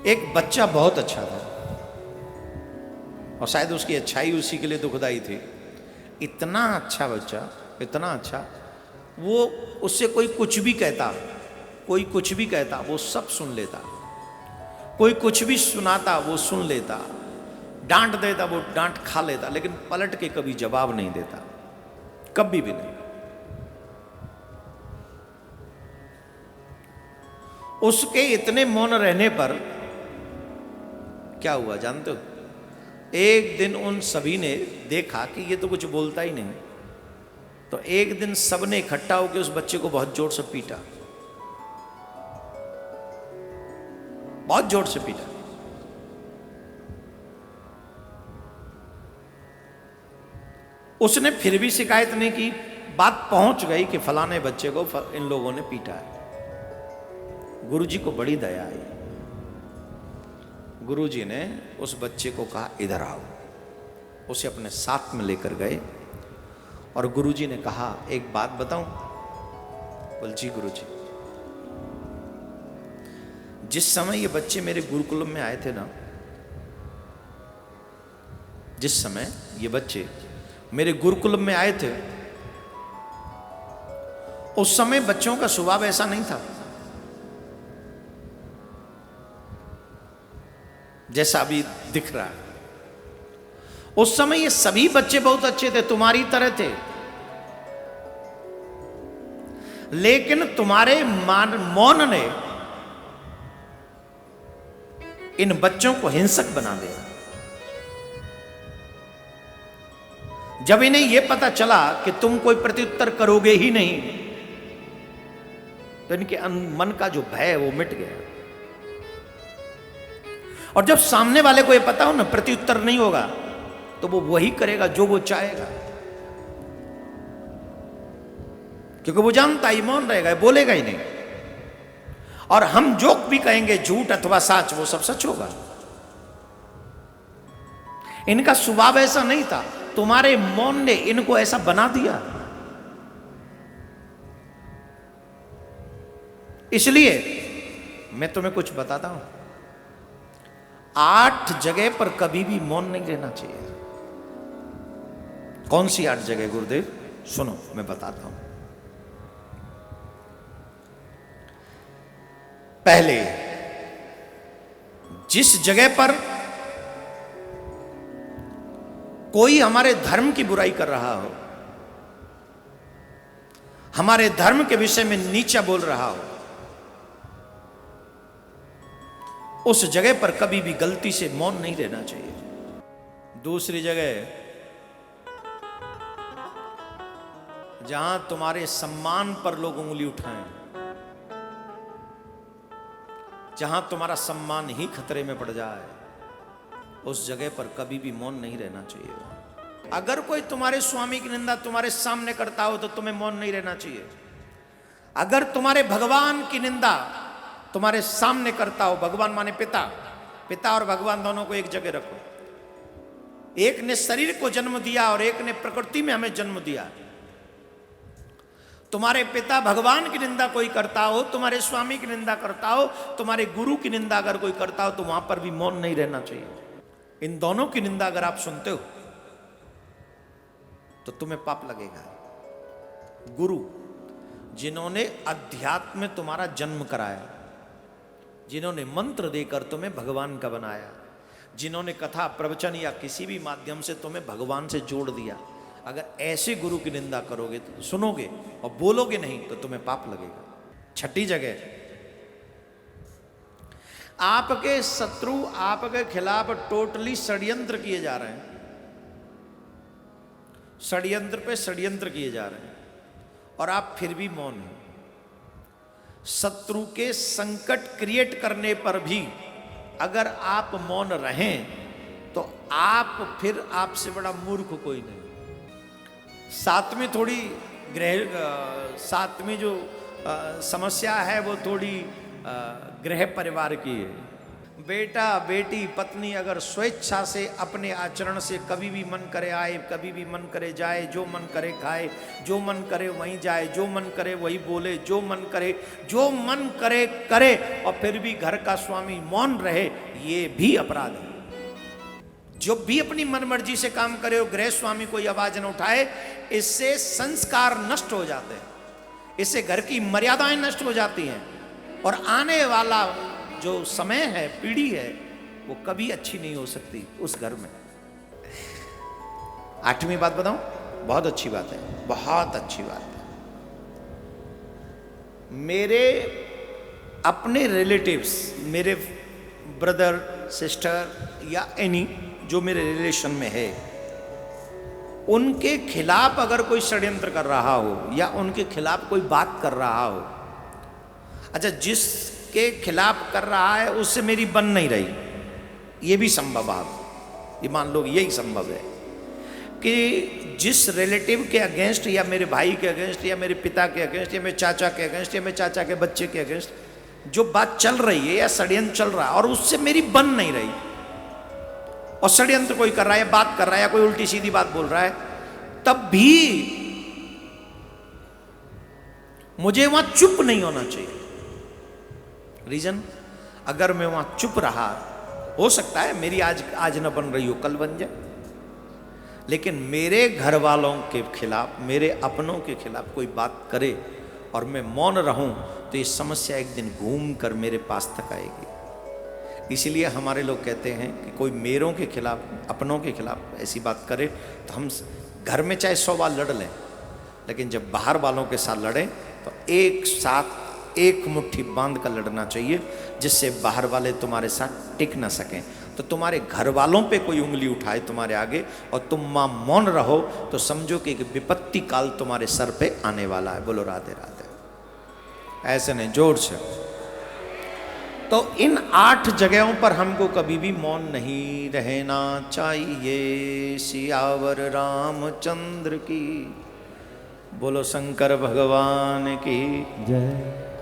एक बच्चा बहुत अच्छा था और शायद उसकी अच्छाई उसी के लिए दुखदाई थी। इतना अच्छा बच्चा, इतना अच्छा, वो उससे कोई कुछ भी कहता, कोई कुछ भी कहता वो सब सुन लेता, कोई कुछ भी सुनाता वो सुन लेता, डांट देता वो डांट खा लेता, लेकिन पलट के कभी जवाब नहीं देता, कभी भी नहीं। उसके इतने मौन रहने पर क्या हुआ जानते हो? एक दिन उन सभी ने देखा कि ये तो कुछ बोलता ही नहीं, तो एक दिन सबने इकट्ठा होकर उस बच्चे को बहुत जोर से पीटा, बहुत जोर से पीटा। उसने फिर भी शिकायत नहीं की, बात पहुंच गई कि फलाने बच्चे को इन लोगों ने पीटा है। गुरुजी को बड़ी दया आई। गुरुजी ने उस बच्चे को कहा इधर आओ, उसे अपने साथ में लेकर गए और गुरुजी ने कहा एक बात बताऊं? बोल जी गुरुजी। जिस समय ये बच्चे मेरे गुरुकुलम में आए थे ना, जिस समय ये बच्चे मेरे गुरुकुलम में आए थे, उस समय बच्चों का स्वभाव ऐसा नहीं था जैसा अभी दिख रहा है। उस समय ये सभी बच्चे बहुत अच्छे थे, तुम्हारी तरह थे, लेकिन तुम्हारे मौन ने इन बच्चों को हिंसक बना दिया। जब इन्हें यह पता चला कि तुम कोई प्रत्युत्तर करोगे ही नहीं, तो इनके मन का जो भय है वो मिट गया। और जब सामने वाले को यह पता हो ना प्रत्युत्तर नहीं होगा, तो वो वही करेगा जो वो चाहेगा, क्योंकि वो जानता ही मौन रहेगा, बोलेगा ही नहीं। और हम जो भी कहेंगे झूठ अथवा सच, वो सब सच होगा। इनका स्वभाव ऐसा नहीं था, तुम्हारे मौन ने इनको ऐसा बना दिया। इसलिए मैं तुम्हें कुछ बताता हूं, 8 जगह पर कभी भी मौन नहीं रहना चाहिए। कौन सी 8 जगह गुरुदेव? सुनो मैं बताता हूं। पहले, जिस जगह पर कोई हमारे धर्म की बुराई कर रहा हो, हमारे धर्म के विषय में नीचा बोल रहा हो, उस जगह पर कभी भी गलती से मौन नहीं रहना चाहिए। दूसरी जगह, जहां तुम्हारे सम्मान पर लोग उंगली उठाएं, जहां तुम्हारा सम्मान ही खतरे में पड़ जाए, उस जगह पर कभी भी मौन नहीं रहना चाहिए। अगर कोई तुम्हारे स्वामी की निंदा तुम्हारे सामने करता हो तो तुम्हें मौन नहीं रहना चाहिए। अगर तुम्हारे भगवान की निंदा तुम्हारे सामने करता हो, भगवान माने पिता, पिता और भगवान दोनों को एक जगह रखो। एक ने शरीर को जन्म दिया और एक ने प्रकृति में हमें जन्म दिया। तुम्हारे पिता भगवान की निंदा कोई करता हो, तुम्हारे स्वामी की निंदा करता हो, तुम्हारे गुरु की निंदा अगर कोई करता हो, तो वहां पर भी मौन नहीं रहना चाहिए। इन दोनों की निंदा अगर आप सुनते हो तो तुम्हें पाप लगेगा। गुरु जिन्होंने अध्यात्म में तुम्हारा जन्म कराया, जिन्होंने मंत्र देकर तुम्हें भगवान का बनाया, जिन्होंने कथा प्रवचन या किसी भी माध्यम से तुम्हें भगवान से जोड़ दिया, अगर ऐसे गुरु की निंदा करोगे, तो सुनोगे और बोलोगे नहीं, तो तुम्हें पाप लगेगा। छठी जगह, आपके शत्रु आपके खिलाफ टोटली षड्यंत्र किए जा रहे हैं, षड्यंत्र पे षड्यंत्र किए जा रहे हैं, और आप फिर भी मौन हैं। शत्रु के संकट क्रिएट करने पर भी अगर आप मौन रहें, तो आप फिर आपसे बड़ा मूर्ख कोई नहीं। सातवीं थोड़ी सातवीं जो समस्या है वो थोड़ी गृह परिवार की है। बेटा बेटी पत्नी अगर स्वेच्छा से अपने आचरण से कभी भी मन करे आए, कभी भी मन करे जाए, जो मन करे खाए, जो मन करे वहीं जाए, जो मन करे वही बोले, जो मन करे करे और फिर भी घर का स्वामी मौन रहे, ये भी अपराध है। जो भी अपनी मनमर्जी से काम करे और गृह स्वामी कोई आवाज न उठाए, इससे संस्कार नष्ट हो जाते हैं, इससे घर की मर्यादाएं नष्ट हो जाती हैं और आने वाला जो समय है, पीढ़ी है, वो कभी अच्छी नहीं हो सकती उस घर में। 8वीं बात बताऊं, बहुत अच्छी बात है, बहुत अच्छी बात है। मेरे अपने रिलेटिव्स, मेरे ब्रदर सिस्टर या एनी जो मेरे रिलेशन में है, उनके खिलाफ अगर कोई षड्यंत्र कर रहा हो या उनके खिलाफ कोई बात कर रहा हो, अच्छा जिसके खिलाफ कर रहा है उससे मेरी बन नहीं रही, ये भी संभव है। ये मान लो यही संभव है कि जिस रिलेटिव के अगेंस्ट या मेरे भाई के अगेंस्ट या मेरे पिता के अगेंस्ट या मेरे चाचा के अगेंस्ट या मेरे चाचा के बच्चे के अगेंस्ट जो बात चल रही है या षड्यंत्र चल रहा है और उससे मेरी बन नहीं रही, और षड्यंत्र कोई कर रहा है, बात कर रहा है या कोई उल्टी सीधी बात बोल रहा है, तब भी मुझे वहां चुप नहीं होना चाहिए। रीजन, अगर मैं वहां चुप रहा, हो सकता है मेरी आज न बन रही हो, कल बन जाए, लेकिन मेरे घर वालों के खिलाफ, मेरे अपनों के खिलाफ कोई बात करे और मैं मौन रहूं, तो ये समस्या एक दिन घूम कर मेरे पास तक आएगी। इसीलिए हमारे लोग कहते हैं कि कोई मेरों के खिलाफ, अपनों के खिलाफ ऐसी बात करे तो हम घर में चाहे 100 बार लड़ लें, लेकिन जब बाहर वालों के साथ लड़ें तो एक साथ एक मुट्ठी बांध कर लड़ना चाहिए, जिससे बाहर वाले तुम्हारे साथ टिक ना सकें। तो तुम्हारे घर वालों पे कोई उंगली उठाए तुम्हारे आगे और तुम मां मौन रहो, तो समझो कि एक विपत्ति काल तुम्हारे सर पे आने वाला है। बोलो राधे राधे। ऐसे नहीं, जोर से। तो इन 8 जगहों पर हमको कभी भी मौन नहीं रहना चाहिए। सियावर रामचंद्र की, बोलो शंकर भगवान की जय।